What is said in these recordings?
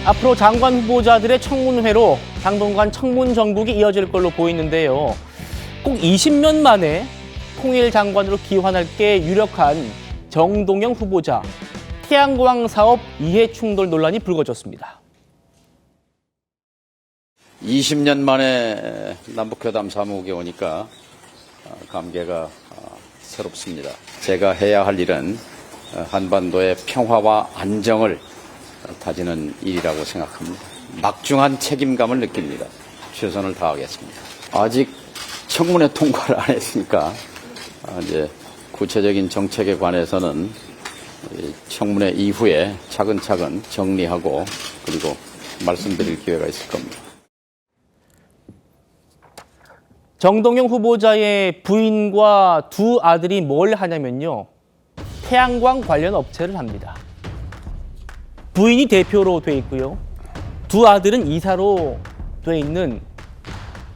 앞으로 장관 후보자들의 청문회로 당분간 청문 정국이 이어질 걸로 보이는데요. 꼭 20년 만에 통일 장관으로 기환할 게 유력한 정동영 후보자. 태양광 사업 이해 충돌 논란이 불거졌습니다. 20년 만에 남북회담 사무국에 오니까 감개가 새롭습니다. 제가 해야 할 일은 한반도의 평화와 안정을 다지는 일이라고 생각합니다. 막중한 책임감을 느낍니다. 최선을 다하겠습니다. 아직 청문회 통과를 안 했으니까 이제 구체적인 정책에 관해서는 청문회 이후에 차근차근 정리하고 그리고 말씀드릴 기회가 있을 겁니다. 정동영 후보자의 부인과 두 아들이 뭘 하냐면요. 태양광 관련 업체를 합니다. 부인이 대표로 돼 있고요. 두 아들은 이사로 돼 있는,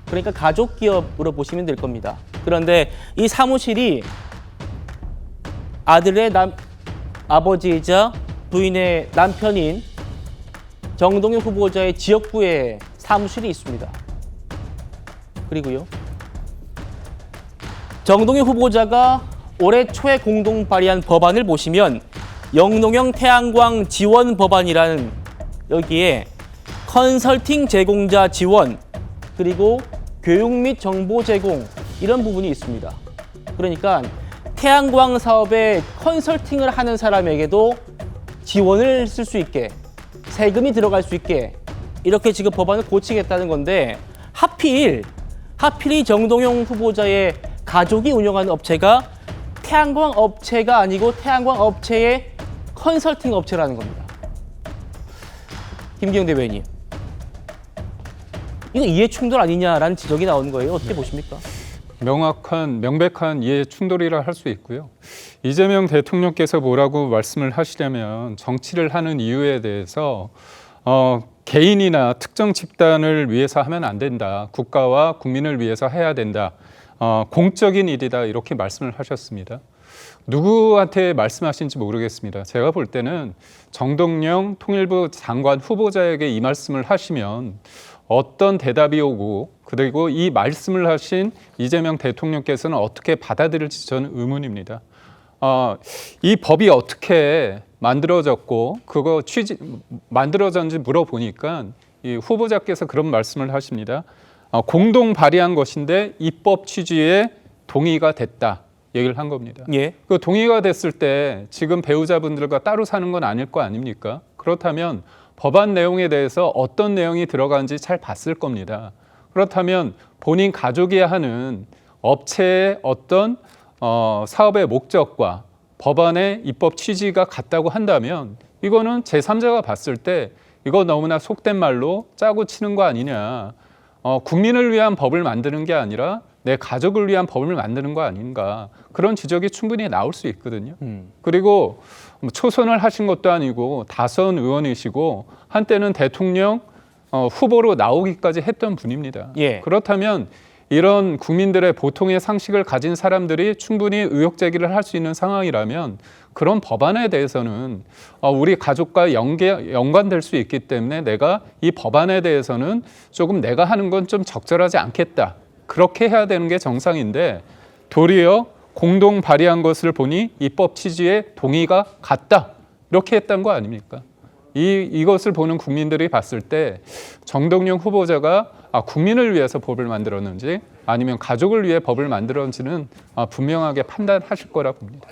그러니까 가족 기업으로 보시면 될 겁니다. 그런데 이 사무실이 아들의 아버지이자 부인의 남편인 정동영 후보자의 지역구에 사무실이 있습니다. 그리고요. 정동영 후보자가 올해 초에 공동 발의한 법안을 보시면 영농형 태양광 지원 법안이라는, 여기에 컨설팅 제공자 지원 그리고 교육 및 정보 제공 이런 부분이 있습니다. 그러니까 태양광 사업에 컨설팅을 하는 사람에게도 지원을 쓸 수 있게, 세금이 들어갈 수 있게 이렇게 지금 법안을 고치겠다는 건데, 하필이 정동영 후보자의 가족이 운영하는 업체가 태양광 업체가 아니고 태양광 업체의 컨설팅 업체라는 겁니다. 김기영 대변인, 이거 이해 충돌 아니냐라는 지적이 나오는 거예요. 어떻게 보십니까? 명백한 이해 충돌이라 할 수 있고요. 이재명 대통령께서 뭐라고 말씀을 하시려면 정치를 하는 이유에 대해서 개인이나 특정 집단을 위해서 하면 안 된다. 국가와 국민을 위해서 해야 된다. 공적인 일이다. 이렇게 말씀을 하셨습니다. 누구한테 말씀하신지 모르겠습니다. 제가 볼 때는 정동영 통일부 장관 후보자에게 이 말씀을 하시면 어떤 대답이 오고, 그리고 이 말씀을 하신 이재명 대통령께서는 어떻게 받아들일지 저는 의문입니다. 이 법이 어떻게 만들어졌고 그거 만들어졌는지 물어보니까 이 후보자께서 그런 말씀을 하십니다. 공동 발의한 것인데 입법 취지에 동의가 됐다. 얘기를 한 겁니다. 예. 그 동의가 됐을 때 지금 배우자분들과 따로 사는 건 아닐 거 아닙니까? 그렇다면 법안 내용에 대해서 어떤 내용이 들어가는지 잘 봤을 겁니다. 그렇다면 본인 가족이 하는 업체의 어떤 사업의 목적과 법안의 입법 취지가 같다고 한다면 이거는 제3자가 봤을 때 이거 너무나 속된 말로 짜고 치는 거 아니냐. 국민을 위한 법을 만드는 게 아니라 내 가족을 위한 법을 만드는 거 아닌가. 그런 지적이 충분히 나올 수 있거든요. 그리고 초선을 하신 것도 아니고 다선 의원이시고 한때는 대통령 후보로 나오기까지 했던 분입니다. 예. 그렇다면 이런 국민들의 보통의 상식을 가진 사람들이 충분히 의혹 제기를 할 수 있는 상황이라면 그런 법안에 대해서는 우리 가족과 연관될 수 있기 때문에 내가 이 법안에 대해서는 조금 내가 하는 건 좀 적절하지 않겠다. 그렇게 해야 되는 게 정상인데 도리어 공동 발의한 것을 보니 입법 취지에 동의가 같다. 이렇게 했던 거 아닙니까? 이것을 보는 국민들이 봤을 때 정동영 후보자가 국민을 위해서 법을 만들었는지 아니면 가족을 위해 법을 만들었는지는 분명하게 판단하실 거라 봅니다.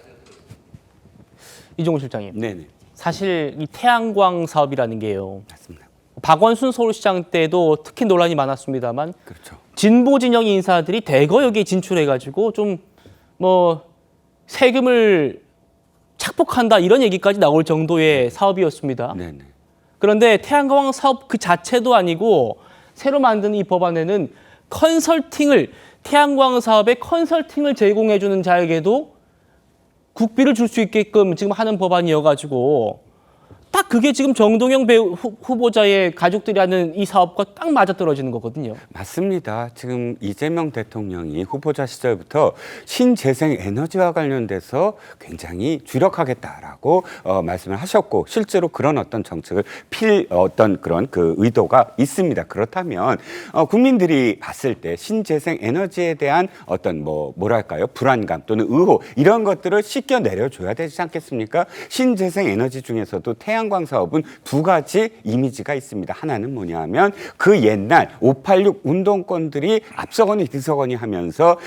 이종훈 실장님. 네네. 사실 이 태양광 사업이라는 게요. 맞습니다. 박원순 서울시장 때도 특히 논란이 많았습니다만, 그렇죠. 진보 진영 인사들이 대거 여기에 진출해가지고 좀 세금을 착복한다 이런 얘기까지 나올 정도의 사업이었습니다. 네네. 그런데 태양광 사업 그 자체도 아니고 새로 만든 이 법안에는 태양광 사업에 컨설팅을 제공해주는 자에게도 국비를 줄 수 있게끔 지금 하는 법안이어가지고 딱 딱 그게 지금 정동영 배우 후보자의 가족들이 하는 이 사업과 딱 맞아떨어지는 거거든요. 맞습니다. 지금 이재명 대통령이 후보자 시절부터 신재생 에너지와 관련돼서 굉장히 주력하겠다라고 말씀을 하셨고 실제로 그런 어떤 정책을 어떤 그런 그 의도가 있습니다. 그렇다면 국민들이 봤을 때 신재생 에너지에 대한 어떤 뭐랄까요? 불안감 또는 의혹 이런 것들을 씻겨 내려줘야 되지 않겠습니까? 신재생 에너지 중에서도 태양광 사업은 두 가지 이미지가 있습니다. 하나는 뭐냐 하면 그 옛날 586 운동권들이 앞서거니 뒤서거니 하면서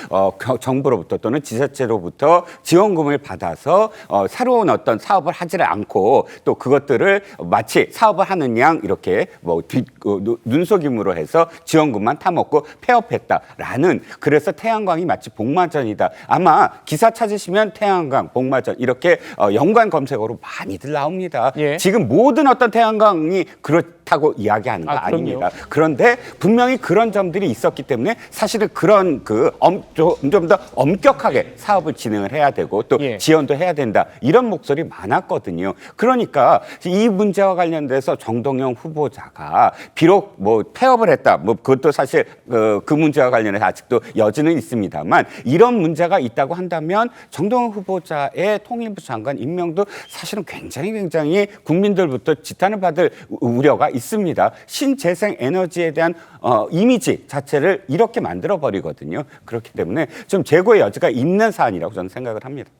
정부로부터 또는 지자체로부터 지원금을 받아서 새로운 어떤 사업을 하지를 않고 또 그것들을 마치 사업을 하는 양 이렇게 눈속임으로 해서 지원금만 타먹고 폐업했다라는 그래서 태양광이 마치 복마전이다. 아마 기사 찾으시면 태양광, 복마전 이렇게 연관 검색어로 많이들 나옵니다. 예. 지금 모든 어떤 태양광이 그렇다고 이야기하는 거 아닙니다. 그런데 분명히 그런 점들이 있었기 때문에 사실은 그런 좀 더 엄격하게 사업을 진행을 해야 되고 또 예. 지원도 해야 된다. 이런 목소리 많았거든요. 그러니까 이 문제와 관련돼서 정동영 후보자가 비록 폐업을 했다. 그것도 사실 그 문제와 관련해서 아직도 여지는 있습니다만 이런 문제가 있다고 한다면 정동영 후보자의 통일부 장관 임명도 사실은 굉장히 국민들부터 지탄을 받을 우려가 있습니다. 신재생 에너지에 대한 이미지 자체를 이렇게 만들어 버리거든요. 그렇기 때문에 좀 재고의 여지가 있는 사안이라고 저는 생각을 합니다.